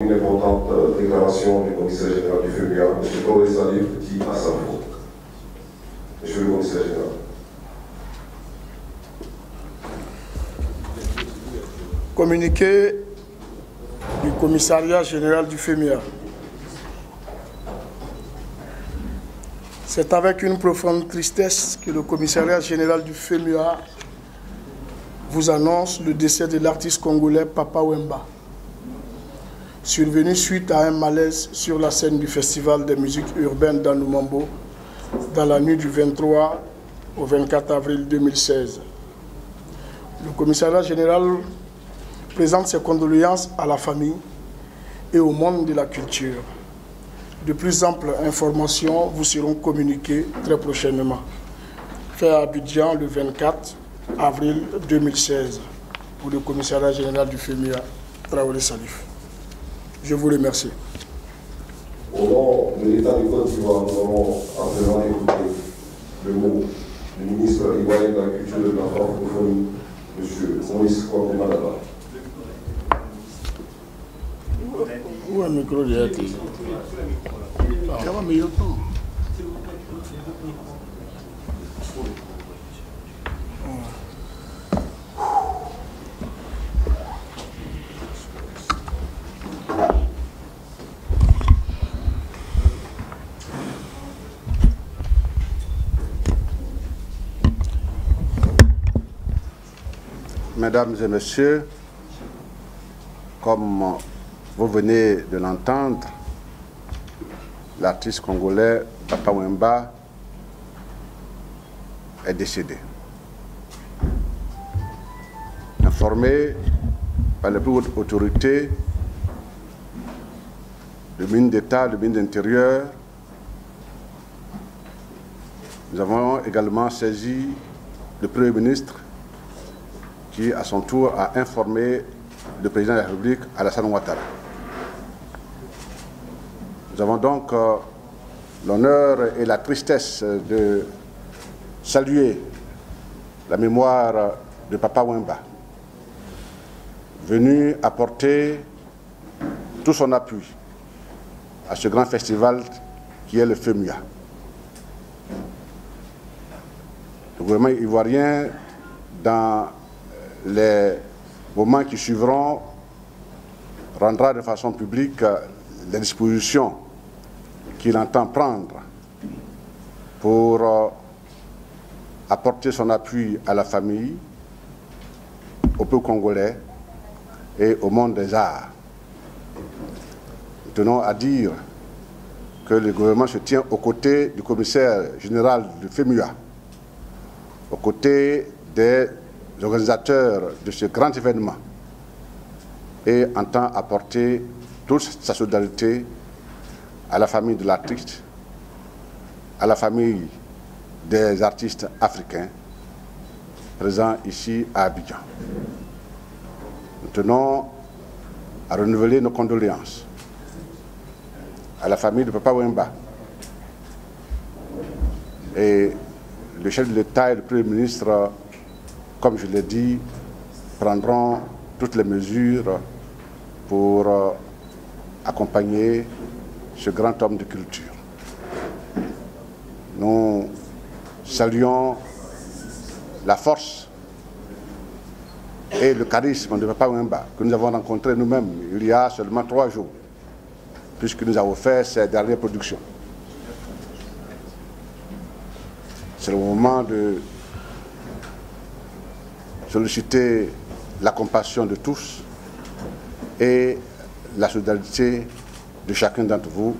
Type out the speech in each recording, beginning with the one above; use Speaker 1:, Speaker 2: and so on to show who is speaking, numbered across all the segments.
Speaker 1: Une importante déclaration du commissaire général du FEMUA, M. Kore Salif, dit à sa faute. Monsieur le commissaire général.
Speaker 2: Communiqué du commissariat général du FEMUA. C'est avec une profonde tristesse que le commissariat général du FEMUA vous annonce le décès de l'artiste congolais Papa Wemba, survenu suite à un malaise sur la scène du Festival des musiques urbaines d'Anoumambo dans la nuit du 23 au 24 avril 2016. Le commissariat général présente ses condoléances à la famille et au monde de la culture. De plus amples informations vous seront communiquées très prochainement. Fait à Abidjan le 24 avril 2016 pour le commissariat général du FEMUA, Traoré Salif. Je vous remercie.
Speaker 1: Au nom de l'État du Côte d'Ivoire, nous allons à présent écouter le mot du ministre ivoirien de la Culture et de la Francophonie, M. Maurice Kwaku-Madaba.
Speaker 2: Où est le micro de RT? Ça va meilleur temps.
Speaker 3: Mesdames et messieurs, comme vous venez de l'entendre, l'artiste congolais Papa Wemba est décédé. Informé par les plus hautes autorités, le ministre d'État, le ministre de l'Intérieur, nous avons également saisi le Premier ministre qui, à son tour, a informé le président de la République, Alassane Ouattara. Nous avons donc l'honneur et la tristesse de saluer la mémoire de Papa Wemba, venu apporter tout son appui à ce grand festival qui est le FEMUA. Le gouvernement ivoirien, dans les moments qui suivront, rendra de façon publique les dispositions qu'il entend prendre pour apporter son appui à la famille, au peuple congolais et au monde des arts. Nous tenons à dire que le gouvernement se tient aux côtés du commissaire général du FEMUA, aux côtés des organisateurs de ce grand événement, et entend apporter toute sa solidarité à la famille de l'artiste, à la famille des artistes africains présents ici à Abidjan. Nous tenons à renouveler nos condoléances à la famille de Papa Wemba, et le chef de l'État et le Premier ministre, comme je l'ai dit, prendront toutes les mesures pour accompagner ce grand homme de culture. Nous saluons la force et le charisme de Papa Wemba que nous avons rencontré nous-mêmes il y a seulement 3 jours, puisque nous avons fait ces dernières productions. C'est le moment de solliciter la compassion de tous et la solidarité de chacun d'entre vous.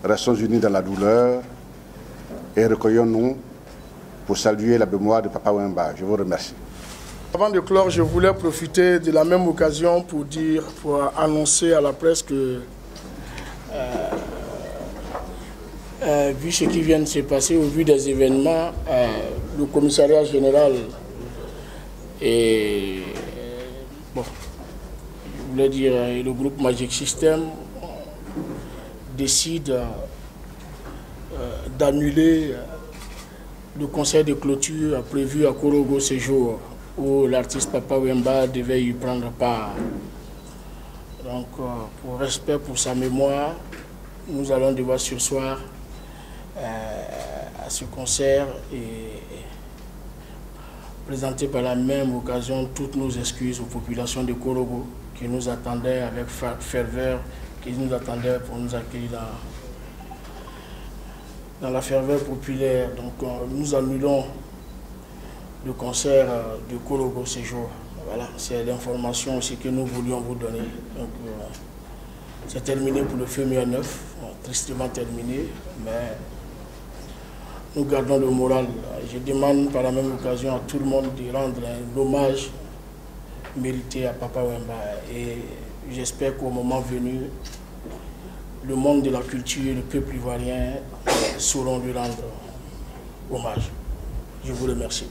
Speaker 3: Restons unis dans la douleur et recueillons-nous pour saluer la mémoire de Papa Wemba. Je vous remercie.
Speaker 2: Avant de clore, je voulais profiter de la même occasion pour annoncer à la presse que, vu ce qui vient de se passer, au vu des événements, le commissariat général et je voulais dire le groupe Magic System décide d'annuler le concert de clôture prévu à Korogo ce jour, où l'artiste Papa Wemba devait y prendre part. Donc, pour respect pour sa mémoire, nous allons devoir ce soir à ce concert et présenter par la même occasion toutes nos excuses aux populations de Korogo qui nous attendaient avec ferveur, qui nous attendaient pour nous accueillir dans la ferveur populaire. Donc nous annulons le concert de Korogo ce jour. Voilà, c'est l'information aussi que nous voulions vous donner. Donc c'est terminé pour le février 9, tristement terminé, mais nous gardons le moral. Je demande par la même occasion à tout le monde de rendre un hommage mérité à Papa Wemba. Et j'espère qu'au moment venu, le monde de la culture, le peuple ivoirien sauront lui rendre hommage. Je vous remercie.